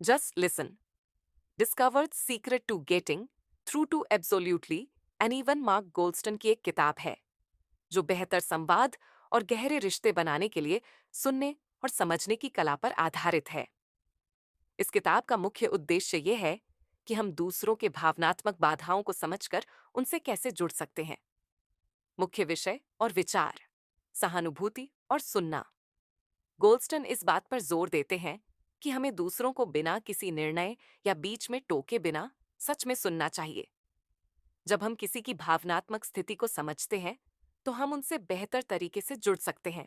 Just listen. Discovered Secret to Getting Through to Absolutely anyone Mark Goulston की एक किताब है जो बेहतर संवाद और गहरे रिश्ते बनाने के लिए सुनने और समझने की कला पर आधारित है। इस किताब का मुख्य उद्देश्य यह है कि हम दूसरों के भावनात्मक बाधाओं को समझकर उनसे कैसे जुड़ सकते हैं। मुख्य विषय और विचार: सहानुभूति और सुनना। गोल्डस्टन इस बात पर जोर देते हैं कि हमें दूसरों को बिना किसी निर्णय या बीच में टोके बिना सच में सुनना चाहिए। जब हम किसी की भावनात्मक स्थिति को समझते हैं तो हम उनसे बेहतर तरीके से जुड़ सकते हैं।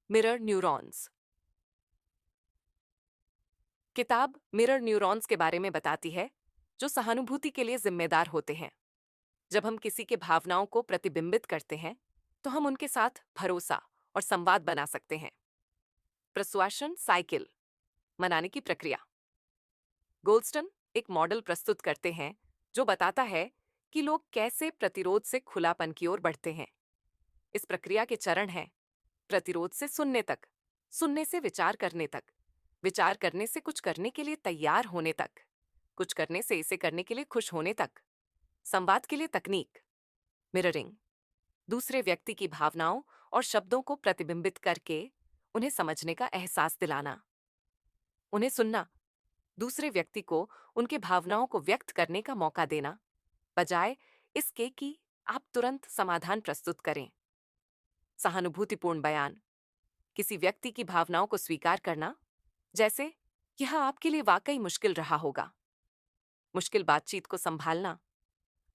Mirror neurons. किताब मिरर न्यूरॉन्स के बारे में बताती है जो सहानुभूति के लिए जिम्मेदार होते हैं। जब हम किसी के भावनाओं को प्रतिबिंबित करते हैं तो हम उनके साथ भरोसा और संवाद बना सकते हैं। प्रसुएशन साइकिल, मनाने की प्रक्रिया। गोल्डस्टन एक मॉडल प्रस्तुत करते हैं जो बताता है कि लोग कैसे प्रतिरोध से खुलापन की ओर बढ़ते हैं। इस प्रक्रिया के चरण हैं: प्रतिरोध से सुनने तक, सुनने से विचार करने तक, विचार करने से कुछ करने के लिए तैयार होने तक, कुछ करने से इसे करने के लिए खुश होने तक। संवाद के लिए तकनीक: मिररिंग, दूसरे व्यक्ति की भावनाओं और शब्दों को प्रतिबिंबित करके उन्हें समझने का एहसास दिलाना। उन्हें सुनना, दूसरे व्यक्ति को उनके भावनाओं को व्यक्त करने का मौका देना, बजाय इसके कि आप तुरंत समाधान प्रस्तुत करें। सहानुभूतिपूर्ण बयान, किसी व्यक्ति की भावनाओं को स्वीकार करना, जैसे यह आपके लिए वाकई मुश्किल रहा होगा। मुश्किल बातचीत को संभालना,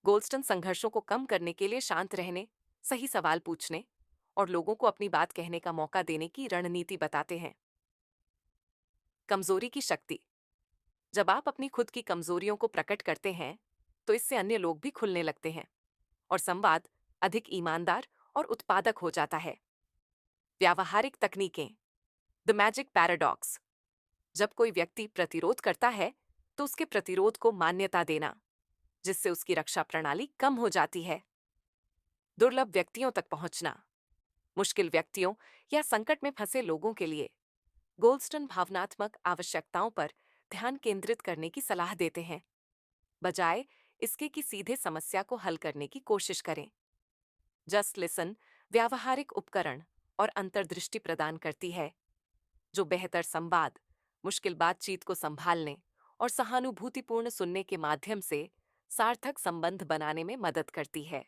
गोल्डस्टन संघर्षों को कम करने के लिए शांत रहने, सही सवाल पूछने और लोगों को अपनी बात कहने का मौका देने की रणनीति बताते हैं। कमजोरी की शक्ति, जब आप अपनी खुद की कमजोरियों को प्रकट करते हैं तो इससे अन्य लोग भी खुलने लगते हैं और संवाद अधिक ईमानदार और उत्पादक हो जाता है। व्यावहारिक तकनीकें: द मैजिक पैराडॉक्स, जब कोई व्यक्ति प्रतिरोध करता है तो उसके प्रतिरोध को मान्यता देना, जिससे उसकी रक्षा प्रणाली कम हो जाती है। दुर्लभ व्यक्तियों तक पहुंचना, मुश्किल व्यक्तियों या संकट में फंसे लोगों के लिए गोल्डस्टन भावनात्मक आवश्यकताओं पर ध्यान केंद्रित करने की सलाह देते हैं, बजाय इसके कि सीधे समस्या को हल करने की कोशिश करें। जस्ट लिसन व्यावहारिक उपकरण और अंतर्दृष्टि प्रदान करती है जो बेहतर संवाद, मुश्किल बातचीत को संभालने और सहानुभूतिपूर्ण सुनने के माध्यम से सार्थक संबंध बनाने में मदद करती है।